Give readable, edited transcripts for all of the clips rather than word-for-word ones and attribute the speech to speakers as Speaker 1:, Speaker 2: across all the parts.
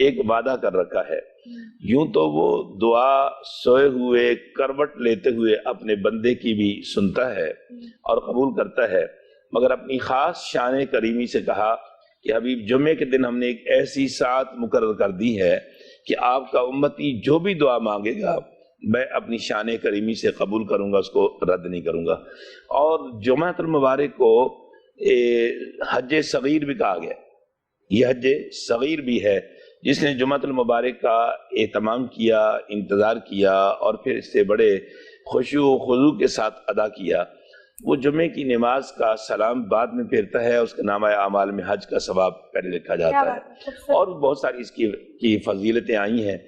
Speaker 1: ایک وعدہ کر رکھا ہے. یوں تو وہ دعا سوئے ہوئے کروٹ لیتے ہوئے اپنے بندے کی بھی سنتا ہے اور قبول کرتا ہے، مگر اپنی خاص شان کریمی سے کہا کہ حبیب جمعے کے دن ہم نے ایک ایسی ساعت مقرر کر دی ہے کہ آپ کا امتی جو بھی دعا مانگے گا میں اپنی شان کریمی سے قبول کروں گا، اس کو رد نہیں کروں گا. اور جمعہ المبارک کو حج صغیر بھی کہا گیا. یہ حج صغیر بھی ہے جس نے جمعہ المبارک کا اہتمام کیا، انتظار کیا اور پھر اس سے بڑے خشوع و خضوع کے ساتھ ادا کیا، وہ جمعے کی نماز کا سلام بعد میں پھیرتا ہے، اس کے نامہ اعمال میں حج کا ثواب پہلے لکھا جاتا ہے، اور بہت ساری اس کی فضیلتیں آئی ہیں.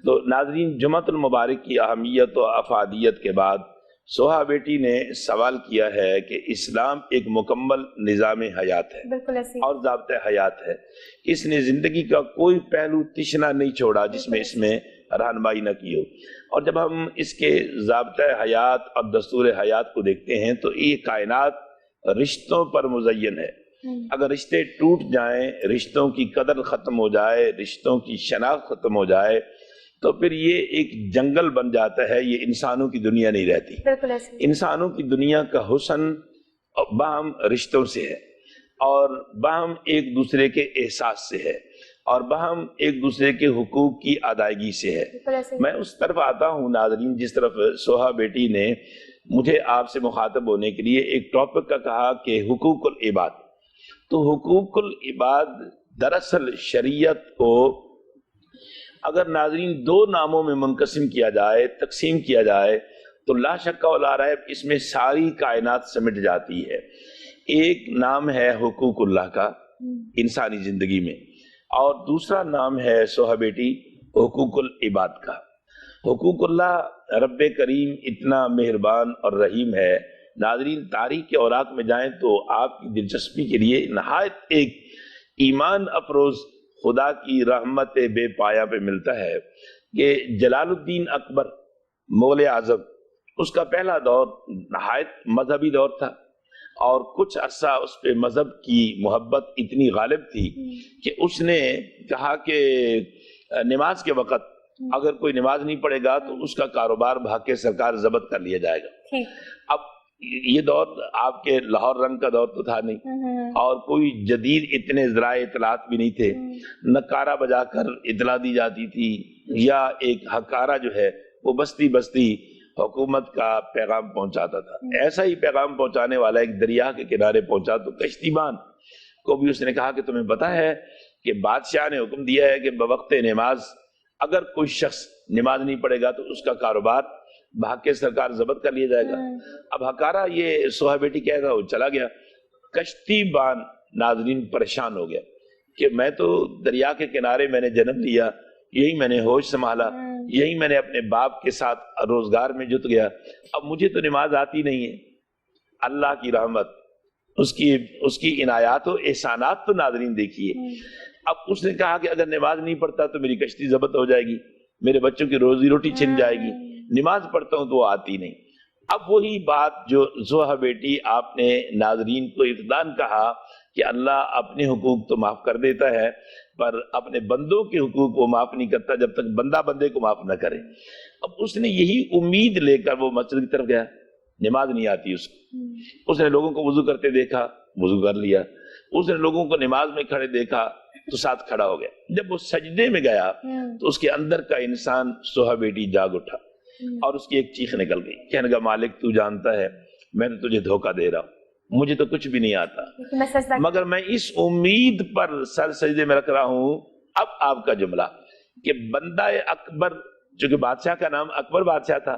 Speaker 1: تو ناظرین، جمعہ المبارک کی اہمیت و افادیت کے بعد سوہا بیٹی نے سوال کیا ہے کہ اسلام ایک مکمل نظام حیات ہے اور ضابطۂ حیات ہے. اس نے زندگی کا کوئی پہلو تشنا نہیں چھوڑا جس میں اس میں رہنمائی نہ کی ہو. اور جب ہم اس کے ضابطۂ حیات اور دستور حیات کو دیکھتے ہیں تو یہ کائنات رشتوں پر مزین ہے. اگر رشتے ٹوٹ جائیں، رشتوں کی قدر ختم ہو جائے، رشتوں کی شناخت ختم ہو جائے تو پھر یہ ایک جنگل بن جاتا ہے. یہ انسانوں کی دنیا نہیں رہتی. انسانوں کی دنیا کا حسن باہم رشتوں سے ہے اور باہم ایک دوسرے کے احساس سے ہے اور باہم ایک دوسرے کے حقوق کی ادائیگی سے ہے. میں اس طرف آتا ہوں ناظرین جس طرف سوہا بیٹی نے مجھے آپ سے مخاطب ہونے کے لیے ایک ٹاپک کا کہا کہ حقوق العباد. تو حقوق العباد دراصل شریعت کو اگر ناظرین دو ناموں میں منقسم کیا جائے، تقسیم کیا جائے تو لا شک ولا ریب اس میں ساری کائنات سمٹ جاتی ہے. ایک نام ہے حقوق اللہ کا انسانی زندگی میں، اور دوسرا نام ہے سوہا بیٹی حقوق العباد کا. حقوق اللہ رب کریم اتنا مہربان اور رحیم ہے. ناظرین، تاریخ کے اوراق میں جائیں تو آپ کی دلچسپی کے لیے نہایت ایک ایمان افروز خدا کی رحمت بے پایا پہ ملتا ہے کہ جلال الدین اکبر مغل اعظم، اس کا پہلا دور نہایت مذہبی دور تھا اور کچھ عرصہ اس پہ مذہب کی محبت اتنی غالب تھی کہ اس نے کہا کہ نماز کے وقت اگر کوئی نماز نہیں پڑھے گا تو اس کا کاروبار بھاگ کے سرکار ضبط کر لیا جائے گا. اب یہ دور آپ کے لاہور رنگ کا دور تو تھا نہیں اور کوئی جدید اتنے ذرائع اطلاعات بھی نہیں تھے. نکارہ بجا کر اطلاع دی جاتی تھی یا ایک ہکارہ جو ہے وہ بستی بستی حکومت کا پیغام پہنچاتا تھا. ایسا ہی پیغام پہنچانے والا ایک دریا کے کنارے پہنچا تو کشتی بان کو بھی اس نے کہا کہ تمہیں پتا ہے کہ بادشاہ نے حکم دیا ہے کہ بوقت نماز اگر کوئی شخص نماز نہیں پڑھے گا تو اس کا کاروبار بھاگ کے سرکار ضبط کر لیا جائے گا. اب ہکارہ یہ سوہا بیٹی کہے گا وہ چلا گیا. کشتی بان ناظرین پریشان ہو گیا کہ میں تو دریا کے کنارے میں نے جنم لیا، یہی میں نے ہوش سنبھالا، یہی میں نے اپنے باپ کے ساتھ روزگار میں جت گیا، اب مجھے تو نماز آتی نہیں ہے. اللہ کی رحمت، اس کی عنایات و احسانات تو ناظرین دیکھیے. اب اس نے کہا کہ اگر نماز نہیں پڑھتا تو میری کشتی ضبط ہو جائے گی، میرے بچوں کی روزی روٹی چھن جائے گی. نماز پڑھتا ہوں تو وہ آتی نہیں. اب وہی بات جو سوہا بیٹی آپ نے ناظرین کو ابتداً کہا کہ اللہ اپنے حقوق تو معاف کر دیتا ہے پر اپنے بندوں کے حقوق کو معاف نہیں کرتا جب تک بندہ بندے کو معاف نہ کرے. اب اس نے یہی امید لے کر وہ مسجد کی طرف گیا. نماز نہیں آتی اس کو. اس نے لوگوں کو وضو کرتے دیکھا، وضو کر لیا. اس نے لوگوں کو نماز میں کھڑے دیکھا تو ساتھ کھڑا ہو گیا. جب وہ سجدے میں گیا تو اس کے اندر کا انسان سوہا بیٹی جاگ اٹھا اور اس کی ایک چیخ نکل گئی. کہنے لگا مالک تو جانتا ہے میں نے تجھے دھوکہ دے رہا ہوں، مجھے تو کچھ بھی نہیں آتا، مگر میں اس امید پر سر سجدے میں رکھ رہا ہوں. اب آپ کا جملہ کہ بندہ اکبر، چونکہ بادشاہ کا نام اکبر بادشاہ تھا،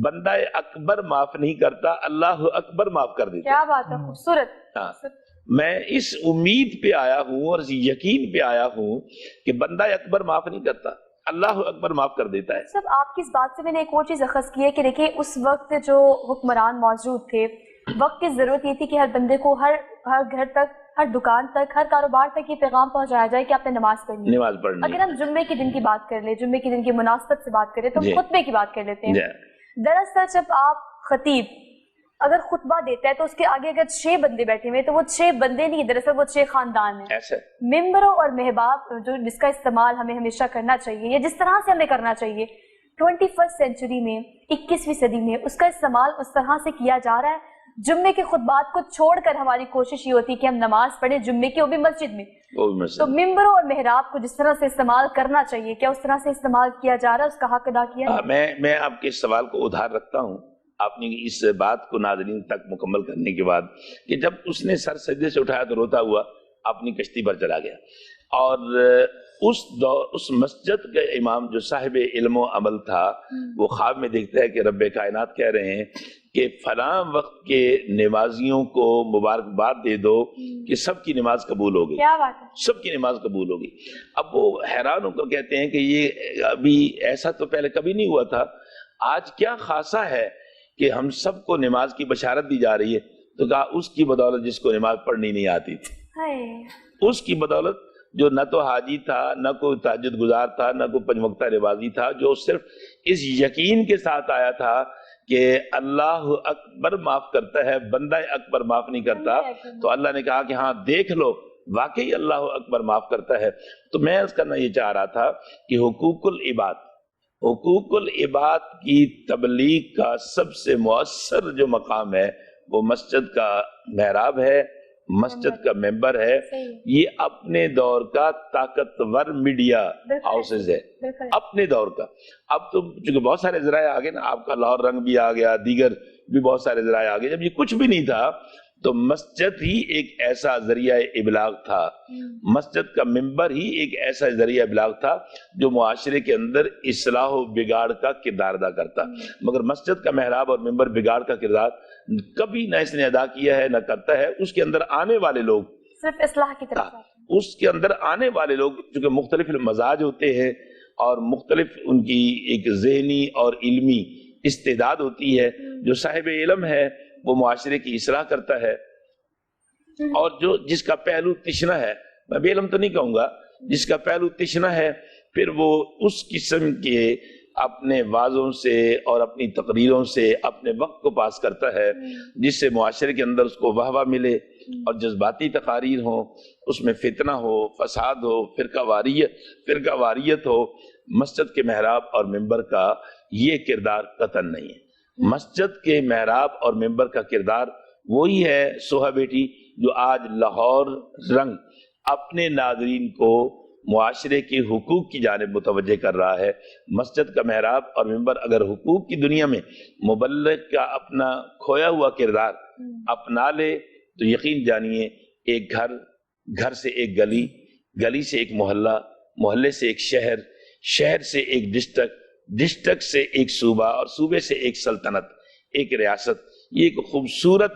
Speaker 1: بندہ اکبر معاف نہیں کرتا، اللہ اکبر معاف کر دیتا.
Speaker 2: کیا بات ہے، خوبصورت.
Speaker 1: میں اس امید پہ آیا ہوں اور اس یقین پہ آیا ہوں کہ بندہ اکبر معاف نہیں کرتا، اللہ اکبر معاف کر دیتا ہے.
Speaker 2: سب آپ کی اس بات سے میں نے ایک اور چیز اخذ کی ہے کہ دیکھیں اس وقت جو حکمران موجود تھے، وقت کی ضرورت یہ تھی کہ ہر بندے کو ہر گھر تک، ہر دکان تک، ہر کاروبار تک یہ پیغام پہنچایا جائے کہ آپ نے نماز پڑھنی ہے. اگر ہم جمعے کے دن کی بات کر لیں، جمعے کے دن کی مناسبت سے بات کریں تو خطبے کی بات کر لیتے ہیں. دراصل جب آپ خطیب اگر خطبہ دیتا ہے تو اس کے آگے اگر 6 بندے بیٹھے ہوئے تو وہ 6 بندے نہیں، دراصل وہ 6 خاندان ہیں.
Speaker 1: ایسا
Speaker 2: ممبروں اور محباب جو جس کا استعمال ہمیں ہمیشہ کرنا چاہیے، یا جس طرح سے ہمیں کرنا چاہیے 21 سینچری میں، 21ویں صدی میں، اس کا استعمال اس طرح سے کیا جا رہا ہے. جمعے کے خطبات کو چھوڑ کر ہماری کوشش یہ ہوتی ہے کہ ہم نماز پڑھیں جمعے کی، وہ بھی مسجد میں. تو ممبروں اور محراب کو جس طرح سے استعمال کرنا چاہیے، کیا اس طرح سے استعمال کیا جا رہا ہے، اس کا حق ادا کیا ہے؟
Speaker 1: میں آپ کے اس سوال کو ادھار رکھتا ہوں. آپ نے اس بات کو ناظرین تک مکمل کرنے کے بعد کہ جب اس نے سر سجدے سے اٹھایا تو روتا ہوا اپنی کشتی پر چلا گیا، اور اس مسجد کا امام جو صاحب علم و عمل تھا وہ خواب میں دیکھتا ہے کہ رب کائنات کہہ رہے ہیں کہ فلاں وقت کے نمازیوں کو مبارکباد دے دو کہ سب کی نماز قبول ہو گئی.
Speaker 2: کیا بات ہے،
Speaker 1: سب کی نماز قبول ہو گئی. اب وہ حیران ہو کر کہتے ہیں کہ یہ ابھی ایسا تو پہلے کبھی نہیں ہوا تھا، آج کیا خاصا ہے کہ ہم سب کو نماز کی بشارت دی جا رہی ہے؟ تو کہا اس کی بدولت جس کو نماز پڑھنی نہیں آتی تھی، اس کی بدولت جو نہ تو حاجی تھا، نہ کوئی تہجد گزار تھا، نہ کوئی 5 وقتہ نمازی تھا، جو صرف اس یقین کے ساتھ آیا تھا کہ اللہ اکبر معاف کرتا ہے، بندہ اکبر معاف نہیں کرتا. تو اللہ نے کہا کہ ہاں دیکھ لو واقعی اللہ اکبر معاف کرتا ہے. تو میں اس کرنا یہ چاہ رہا تھا کہ حقوق العباد کی تبلیغ کا سب سے مؤثر جو مقام ہے وہ مسجد کا محراب ہے، مسجد کا ممبر ہے. یہ اپنے دور کا طاقتور میڈیا ہاؤسز ہے، اپنے دور کا. اب تو چونکہ بہت سارے ذرائع آگے نا، آپ کا لاہور رنگ بھی آ گیا، دیگر بھی بہت سارے ذرائع آگے. جب یہ کچھ بھی نہیں تھا تو مسجد ہی ایک ایسا ذریعہ ابلاغ تھا، مسجد کا ممبر ہی ایک ایسا ذریعہ ابلاغ تھا جو معاشرے کے اندر اصلاح و بگاڑ کا کردار ادا کرتا. مگر مسجد کا محراب اور ممبر بگاڑ کا کردار کبھی نہ اس نے ادا کیا ہے، نہ کرتا ہے. اس کے اندر آنے والے لوگ
Speaker 2: صرف اصلاح کی طرف،
Speaker 1: اس کے اندر آنے والے لوگ چونکہ مختلف مزاج ہوتے ہیں اور مختلف ان کی ایک ذہنی اور علمی استعداد ہوتی ہے. جو صاحب علم ہے وہ معاشرے کی اصلاح کرتا ہے، اور جس کا پہلو تشنہ ہے، میں بے علم تو نہیں کہوں گا، جس کا پہلو تشنہ ہے پھر وہ اس قسم کے اپنے وعظوں سے اور اپنی تقریروں سے اپنے وقت کو پاس کرتا ہے جس سے معاشرے کے اندر اس کو واہ واہ ملے اور جذباتی تقاریر ہوں، اس میں فتنہ ہو، فساد ہو، فرقہ واریت ہو. مسجد کے محراب اور ممبر کا یہ کردار قطعاً نہیں ہے. مسجد کے محراب اور ممبر کا کردار وہی ہے سوہا بیٹی جو آج لاہور رنگ اپنے ناظرین کو معاشرے کے حقوق کی جانب متوجہ کر رہا ہے. مسجد کا محراب اور ممبر اگر حقوق کی دنیا میں مبلغ کا اپنا کھویا ہوا کردار اپنا لے تو یقین جانیے ایک گھر سے ایک گلی، گلی سے ایک محلہ، محلے سے ایک شہر سے ایک ڈسٹرکٹ سے ایک صوبہ، اور صوبے سے ایک سلطنت، ایک ریاست، یہ ایک خوبصورت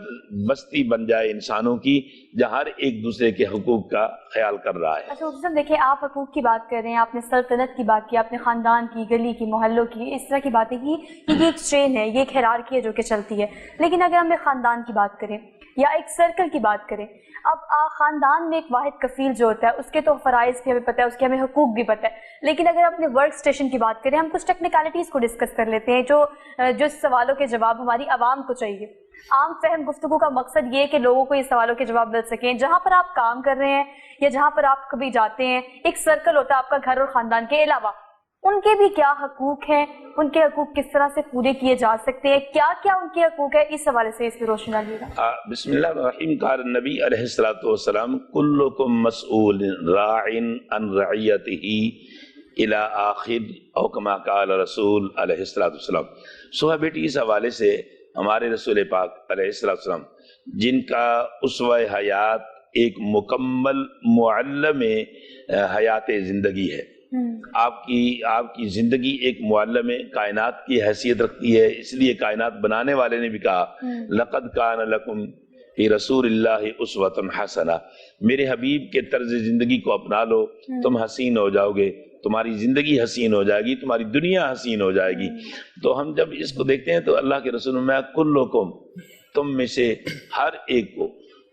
Speaker 1: بستی بن جائے انسانوں کی جہاں ہر ایک دوسرے کے حقوق کا خیال کر رہا ہے.
Speaker 2: اچھا دیکھیں، آپ حقوق کی بات کر رہے ہیں، آپ نے سلطنت کی بات کی، آپ نے خاندان کی، گلی کی، محلوں کی، اس طرح کی باتیں کی کہ یہ ایک چین ہے، یہ ایک ہیرارکی ہے جو کہ چلتی ہے. لیکن اگر ہم ایک خاندان کی بات کریں یا ایک سرکل کی بات کریں، اب خاندان میں ایک واحد کفیل جو ہوتا ہے اس کے تو فرائض بھی ہمیں پتہ ہے، اس کے ہمیں حقوق بھی پتہ ہے. لیکن اگر اپنے ورک سٹیشن کی بات کریں، ہم کچھ ٹیکنیکلٹیز کو ڈسکس کر لیتے ہیں جو سوالوں کے جواب ہماری عوام کو چاہیے. عام فہم گفتگو کا مقصد یہ ہے کہ لوگوں کو یہ سوالوں کے جواب مل سکیں. جہاں پر آپ کام کر رہے ہیں یا جہاں پر آپ کبھی جاتے ہیں، ایک سرکل ہوتا ہے آپ کا گھر اور خاندان کے علاوہ، ان کے بھی کیا حقوق ہیں، ان کے حقوق کس طرح سے پورے کیے جا سکتے ہیں، کیا کیا ان کے حقوق ہے، اس حوالے سے اس کی روشنی ڈالیے گا.
Speaker 1: بسم اللہ الرحمن الرحیم. قال النبی علیہ الصلوۃ والسلام کلکم مسئول راع عن رعیتہ الی آخر او کما قال رسول علیہ الصلوۃ والسلام. سوہا بیٹی اس حوالے سے ہمارے رسول پاک علیہ الصلوۃ والسلام جن کا اسوہ حیات ایک مکمل معلم حیات زندگی ہے، آپ کی زندگی ایک معلم کائنات کی حیثیت رکھتی ہے. اس لیے کائنات بنانے والے نے بھی کہا لقد کان لکم فی رسول اللہ اسوۃ حسنہ، میرے حبیب کے طرز زندگی کو اپنا لو، تم حسین ہو جاؤ گے، تمہاری زندگی حسین ہو جائے گی، تمہاری دنیا حسین ہو جائے گی. تو ہم جب اس کو دیکھتے ہیں تو اللہ کے رسول میں کلکم، تم میں سے ہر ایک کو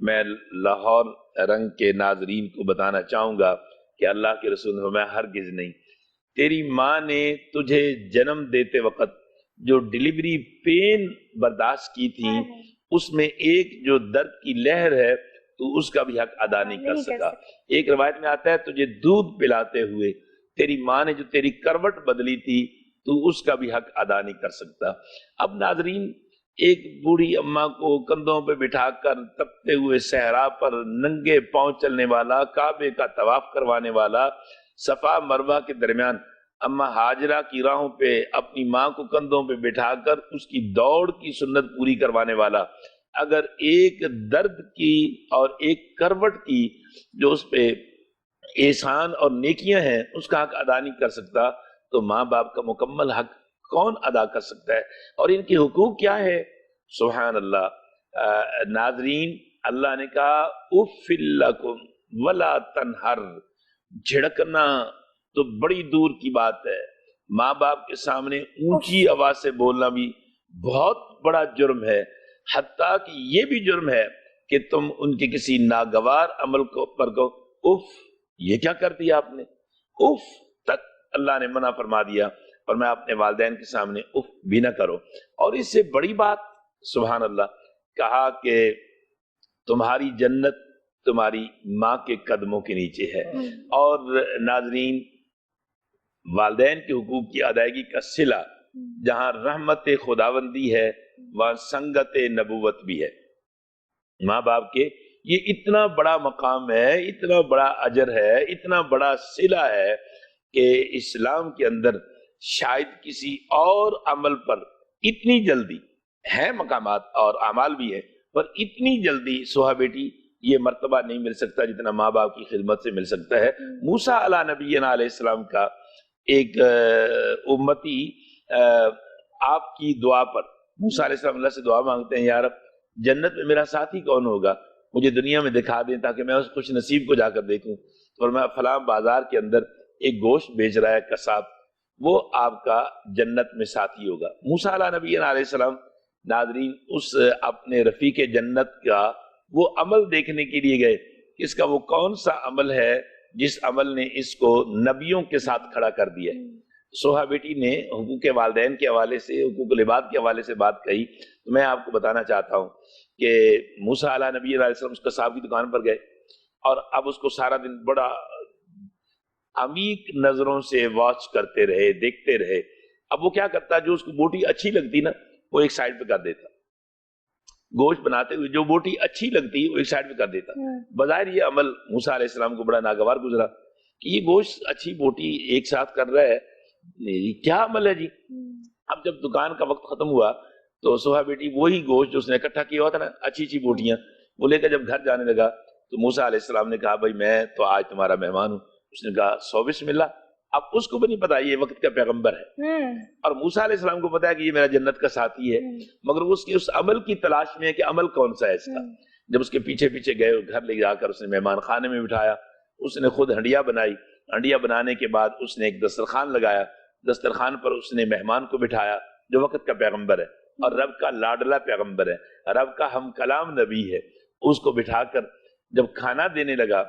Speaker 1: میں لاہور رنگ کے ناظرین کو بتانا چاہوں گا کہ اللہ کے رسول نے فرمایا ہرگز نہیں، تیری ماں نے تجھے جنم دیتے وقت جو ڈیلیوری پین برداشت کی تھی اس میں ایک جو درد کی لہر ہے تو اس کا بھی حق ادا نہیں کر سکا۔ ایک روایت میں آتا ہے تجھے دودھ پلاتے ہوئے تیری ماں نے جو تیری کروٹ بدلی تھی تو اس کا بھی حق ادا نہیں کر سکتا۔ اب ناظرین، ایک بوڑھی اماں کو کندھوں پہ بٹھا کر تپتے ہوئے صحرا پر ننگے پاؤں چلنے والا، کعبے کا طواف کروانے والا، صفا مروہ کے درمیان اماں ہاجرہ کی راہوں پہ اپنی ماں کو کندھوں پہ بٹھا کر اس کی دوڑ کی سنت پوری کروانے والا، اگر ایک درد کی اور ایک کروٹ کی جو اس پہ احسان اور نیکیاں ہیں اس کا حق ادا نہیں کر سکتا تو ماں باپ کا مکمل حق کون ادا کر سکتا ہے؟ اور ان کے حقوق کیا ہے؟ سبحان اللہ۔ ناظرین، اللہ نے کہا اف لکم ولا تنہر، جھڑکنا تو بڑی دور کی بات ہے، ماں باپ کے سامنے اونچی آواز سے بولنا بھی بہت بڑا جرم ہے، حتیٰ کہ یہ بھی جرم ہے کہ تم ان کے کسی ناگوار عمل پر کو اف، یہ کیا کر دیا آپ نے، اف تک اللہ نے منع فرما دیا، اور میں اپنے والدین کے سامنے اف بھی نہ کرو۔ اور اس سے بڑی بات سبحان اللہ کہا کہ تمہاری جنت تمہاری ماں کے قدموں کے نیچے ہے۔ اور ناظرین، والدین کے حقوق کی ادائیگی کا صلہ جہاں رحمت خداوندی ہے وہاں سنگت نبوت بھی ہے۔ ماں باپ کے یہ اتنا بڑا مقام ہے، اتنا بڑا اجر ہے، اتنا بڑا صلہ ہے کہ اسلام کے اندر شاید کسی اور عمل پر اتنی جلدی ہے، مقامات اور اعمال بھی ہے، پر اتنی جلدی سوہا بیٹی یہ مرتبہ نہیں مل سکتا جتنا ماں باپ کی خدمت سے مل سکتا ہے۔ موسیٰ علیہ نبینا علیہ السلام کا ایک امتی آپ کی دعا پر، موسیٰ علیہ السلام اللہ سے دعا مانگتے ہیں، یا رب جنت میں میرا ساتھی کون ہوگا، مجھے دنیا میں دکھا دیں تاکہ میں اس خوش نصیب کو جا کر دیکھوں۔ اور میں فلاں بازار کے اندر ایک گوشت بیچ رہا ہے قصاب، وہ آپ کا جنت میں ساتھی ہوگا۔ موسیٰ علیہ نبینا علیہ السلام ناظرین اس اپنے رفیق جنت کا وہ عمل دیکھنے کے لیے گئے، اس کا وہ کون سا عمل ہے جس عمل نے اس کو نبیوں کے ساتھ کھڑا کر دیا۔ سوہا بیٹی نے حقوق والدین کے حوالے سے، حقوق العباد کے حوالے سے بات کہی، تو میں آپ کو بتانا چاہتا ہوں کہ موسیٰ علیہ نبی علیہ السلام اس قصاب کی دکان پر گئے اور اب اس کو سارا دن بڑا عمیق نظروں سے واچ کرتے رہے، دیکھتے رہے۔ اب وہ کیا کرتا، جو اس کو بوٹی اچھی لگتی نا وہ ایک سائڈ پہ کر دیتا، گوشت بناتے ہوئے جو بوٹی اچھی لگتی وہ ایک سائڈ پہ کر دیتا۔ بظاہر یہ عمل موسیٰ علیہ السلام کو بڑا ناگوار گزرا کہ یہ گوشت اچھی بوٹی ایک ساتھ کر رہا ہے، یہ کیا عمل ہے جی۔ اب جب دکان کا وقت ختم ہوا تو سوہا بیٹی وہی گوشت جو اس نے اکٹھا کیا ہوا تھا نا، اچھی اچھی بوٹیاں، وہ لے کر جب گھر جانے لگا تو موسیٰ علیہ السلام نے کہا بھائی میں تو آج تمہارا مہمان ہوں۔ اس نے کہا سو بسم اللہ۔ اب اس کو بھی نہیں پتا یہ وقت کا پیغمبر ہے، اور موسیٰ علیہ السلام کو پتا ہے کہ یہ میرا جنت کا ساتھی ہے، مگر وہ اس کے اس عمل کی تلاش میں ہے کہ عمل کون سا ہے اس کا۔ جب اس کے پیچھے پیچھے گئے، گھر لے جا کر اس نے مہمان خانے میں بٹھایا، اس نے خود ہنڈیا بنائی، ہنڈیا بنانے کے بعد اس نے ایک دسترخوان لگایا، دسترخوان پر اس نے مہمان کو بٹھایا جو وقت کا پیغمبر ہے اور رب کا لاڈلا پیغمبر ہے، رب کا ہم کلام نبی ہے۔ اس کو بٹھا کر جب کھانا دینے لگا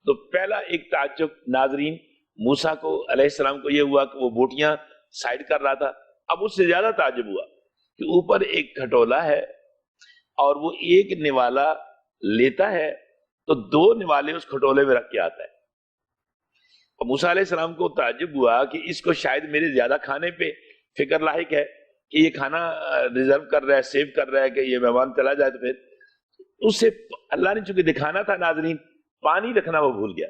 Speaker 1: تو پہلا ایک تعجب ناظرین موسیٰ کو علیہ السلام کو یہ ہوا کہ وہ بوٹیاں سائڈ کر رہا تھا، اب اس سے زیادہ تعجب ہوا کہ اوپر ایک کھٹولا ہے اور وہ ایک نوالا لیتا ہے تو دو نوالے اس کھٹولے میں رکھ کے آتا ہے۔ اور موسیٰ علیہ السلام کو تعجب ہوا کہ اس کو شاید میرے زیادہ کھانے پہ فکر لاحق ہے کہ یہ کھانا ریزرو کر رہا ہے، سیو کر رہا ہے کہ یہ مہمان چلا جائے، تو پھر اس سے اللہ نے چونکہ دکھانا تھا ناظرین، پانی رکھنا وہ بھول گیا۔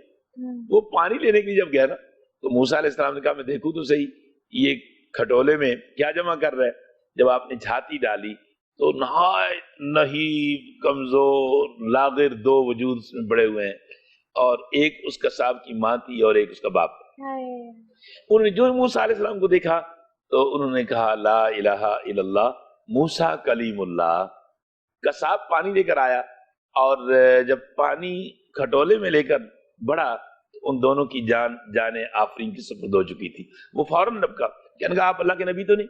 Speaker 1: وہ پانی لینے کے لیے جب گیا نا تو موسیٰ علیہ السلام نے کہا میں دیکھوں تو صحیح یہ کھٹولے میں کیا جمع کر رہا ہے۔ جب آپ نے جھاتی ڈالی تو نہایت نحیف کمزور لاغر دو وجود اس میں بڑے ہوئے ہیں، اور ایک اس قصاب کی ماں تھی اور ایک اس کا باپ۔ انہوں نے جو موسیٰ علیہ السلام کو دیکھا تو انہوں نے کہا لا الہ الا اللہ موسیٰ کلیم اللہ۔ قصاب پانی لے کر آیا اور جب پانی کھٹولے میں لے کر بڑھا ان دونوں کی جانیں آفرین کی سپرد ہو چکی تھی۔ وہ فوراً لبکا، کہنے لگا آپ اللہ کے نبی تو نہیں؟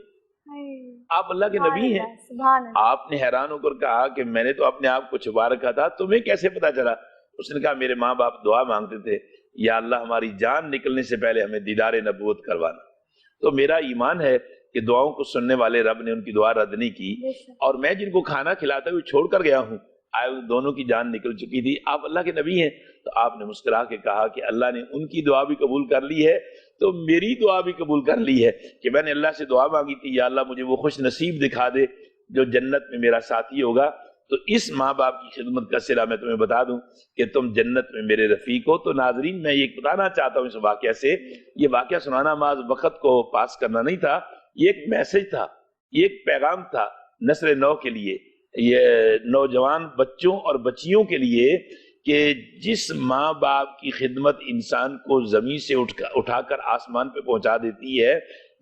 Speaker 1: آپ اللہ کے نبی ہیں.
Speaker 2: سبحان اللہ.
Speaker 1: آپ نے حیران ہو کر کہا کہ میں نے تو اپنے آپ کو چھپا رکھا تھا, تمہیں کیسے پتا چلا؟ اس نے کہا میرے ماں باپ دعا مانگتے تھے, یا اللہ ہماری جان نکلنے سے پہلے ہمیں دیدار نبوت کروانا. تو میرا ایمان ہے کہ دعاؤں کو سننے والے رب نے ان کی دعا رد نہیں کی, اور میں جن کو کھانا کھلاتا ہوئے چھوڑ کر گیا ہوں, آئے دونوں کی جان نکل چکی تھی, آپ اللہ کے نبی ہیں. تو آپ نے مسکرا کے کہا کہ اللہ نے ان کی دعا بھی قبول کر لی ہے تو میری دعا بھی قبول کر لی ہے, کہ میں نے اللہ سے دعا مانگی تھی یا اللہ مجھے وہ خوش نصیب دکھا دے جو جنت میں میرا ساتھی ہوگا. تو اس ماں باپ کی خدمت کا صلہ میں تمہیں بتا دوں کہ تم جنت میں میرے رفیق ہو. تو ناظرین میں یہ بتانا چاہتا ہوں اس واقعہ سے, یہ واقعہ سنانا بعض وقت کو پاس کرنا نہیں تھا, یہ ایک میسج تھا, یہ ایک پیغام تھا نسل نو کے لیے, یہ نوجوان بچوں اور بچیوں کے لیے, کہ جس ماں باپ کی خدمت انسان کو زمین سے اٹھا کر آسمان پہ پہنچا دیتی ہے,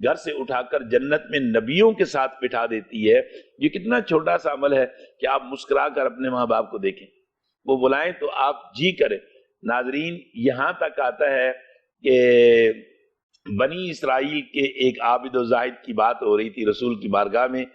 Speaker 1: گھر سے اٹھا کر جنت میں نبیوں کے ساتھ بٹھا دیتی ہے, یہ کتنا چھوٹا سا عمل ہے کہ آپ مسکرا کر اپنے ماں باپ کو دیکھیں, وہ بلائیں تو آپ جی کریں. ناظرین یہاں تک آتا ہے کہ بنی اسرائیل کے ایک عابد و زاہد کی بات ہو رہی تھی رسول کی بارگاہ میں,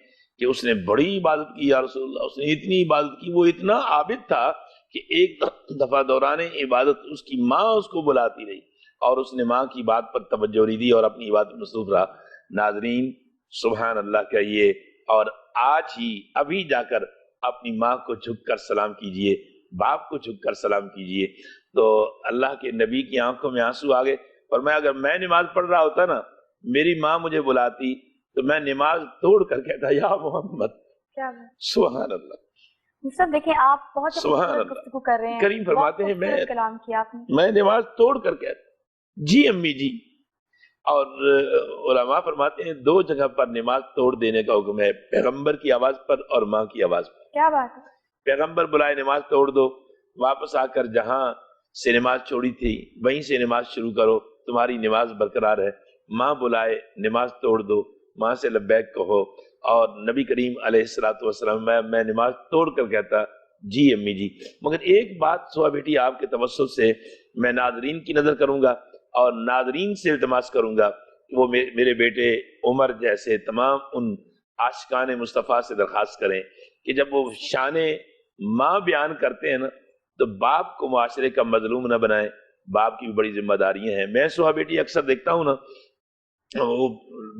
Speaker 1: کہ اس نے بڑی عبادت کی یا رسول اللہ, اس نے اتنی عبادت کی, وہ اتنا عابد تھا کہ ایک دفعہ دوران عبادت اس کی ماں اس کو بلاتی رہی اور اس نے ماں کی بات پر توجہ نہیں دی اور اپنی عبادت میں مصروف رہا. ناظرین سبحان اللہ کہیے, اور آج ہی ابھی جا کر اپنی ماں کو جھک کر سلام کیجئے, باپ کو جھک کر سلام کیجئے. تو اللہ کے نبی کی آنکھوں میں آنسو آ گئے, اور میں اگر میں نماز پڑھ رہا ہوتا نا, میری ماں مجھے بلاتی تو میں نماز توڑ کر کہتا یا محمد. سبحان اللہ.
Speaker 2: مصطفیٰ دیکھیں آپ بہت خوبصورت گفتگو کر رہے ہیں,
Speaker 1: کریم فرماتے ہیں
Speaker 2: کلام کیا آپ نے,
Speaker 1: میں نماز توڑ کر کہتا جی امی جی. اور علماء فرماتے ہیں دو جگہ پر نماز توڑ دینے کا حکم ہے, پیغمبر کی آواز پر اور ماں کی آواز پر.
Speaker 2: کیا بات ہے.
Speaker 1: پیغمبر بلائے نماز توڑ دو, واپس آ کر جہاں سے نماز چھوڑی تھی وہیں سے نماز شروع کرو, تمہاری نماز برقرار ہے. ماں بلائے نماز توڑ دو, ماں سے لبیک کہو. اور نبی کریم علیہ الصلوۃ والسلام میں نماز توڑ کر کہتا جی امی جی. مگر ایک بات سوا بیٹی آپ کے توسط سے میں ناظرین کی نظر کروں گا اور ناظرین سے التماس کروں گا کہ وہ میرے بیٹے عمر جیسے تمام ان عاشقان مصطفیٰ سے درخواست کریں کہ جب وہ شان ماں بیان کرتے ہیں نا تو باپ کو معاشرے کا مظلوم نہ بنائیں, باپ کی بھی بڑی ذمہ داریاں ہیں. میں سوا بیٹی اکثر دیکھتا ہوں نا, وہ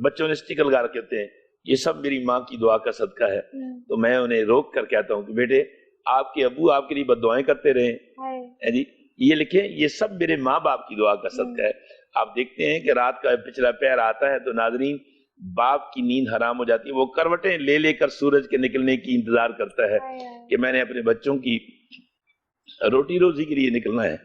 Speaker 1: بچوں نے اسٹیکر لگا رکھے ہوتے ہیں, یہ سب میری ماں کی دعا کا صدقہ ہے. تو میں انہیں روک کر کہتا ہوں کہ بیٹے آپ کے ابو آپ کے لیے بد دعائیں کرتے رہے جی, یہ لکھیں یہ سب میرے ماں باپ کی دعا کا صدقہ ہے. آپ دیکھتے ہیں کہ رات کا پچھلا پہر آتا ہے تو ناظرین باپ کی نیند حرام ہو جاتی ہے, وہ کروٹیں لے لے کر سورج کے نکلنے کی انتظار کرتا ہے کہ میں نے اپنے بچوں کی روٹی روزی کے لیے نکلنا ہے,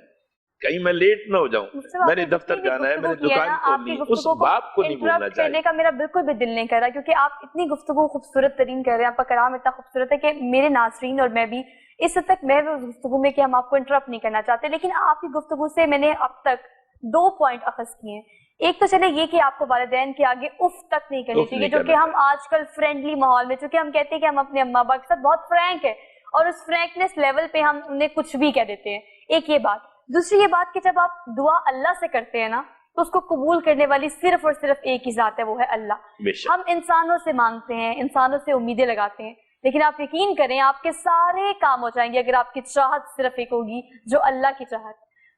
Speaker 1: کہیں میں لیٹ نہ ہو جاؤں, میں نے دفتر جانا ہے, میں نے دکان کھولنی ہے. اس باپ کو نہیں بھولنا چاہیے.
Speaker 2: کا میرا بالکل بھی دل نہیں کر رہا, کیونکہ آپ اتنی گفتگو خوبصورت ترین کر رہے ہیں, آپ کا کلام اتنا خوبصورت ہے کہ میرے ناظرین اور میں بھی اس حد تک میں گفتگو میں کہ ہم آپ کو انٹرپٹ نہیں کرنا چاہتے, لیکن آپ کی گفتگو سے میں نے اب تک 2 پوائنٹ اخذ کیے ہیں. ایک تو چلے یہ کہ آپ کو والدین کے آگے اف تک نہیں کرنی چاہیے, جو کہ ہم آج کل فرینڈلی ماحول میں, چونکہ ہم کہتے ہیں کہ ہم اپنے اماں ابا کے ساتھ بہت فرینک ہے اور اس فرینکنس لیول پہ ہم انہیں کچھ بھی کہہ دیتے ہیں. ایک یہ بات. دوسری یہ بات کہ جب آپ دعا اللہ سے کرتے ہیں نا تو اس کو قبول کرنے والی صرف اور صرف ایک ہی ذات ہے, وہ ہے اللہ. ہم انسانوں سے مانگتے ہیں, انسانوں سے امیدیں لگاتے ہیں, لیکن آپ یقین کریں آپ کے سارے کام ہو جائیں گے اگر آپ کی چاہت صرف ایک ہوگی جو اللہ کی چاہت.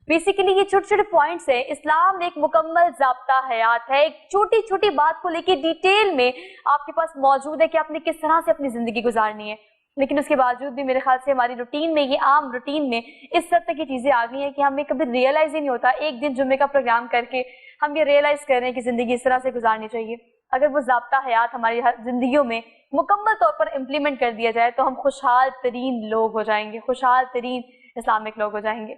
Speaker 2: بیسیکلی یہ چھوٹے چھوٹے پوائنٹس ہیں. اسلام ایک مکمل ضابطہ حیات ہے, ایک چھوٹی چھوٹی بات کو لے کے ڈیٹیل میں آپ کے پاس موجود ہے کہ آپ نے کس طرح سے اپنی زندگی گزارنی ہے. لیکن اس کے باوجود بھی میرے خیال سے ہماری روٹین میں, یہ عام روٹین میں اس حد تک یہ چیزیں آ گئی ہیں کہ ہمیں کبھی ریئلائز ہی نہیں ہوتا. ایک دن جمعے کا پروگرام کر کے ہم یہ ریئلائز کر رہے ہیں کہ زندگی اس طرح سے گزارنی چاہیے. اگر وہ ضابطہ حیات ہماری زندگیوں میں مکمل طور پر امپلیمنٹ کر دیا جائے تو ہم خوشحال ترین لوگ ہو جائیں گے, خوشحال ترین اسلامک لوگ ہو جائیں گے.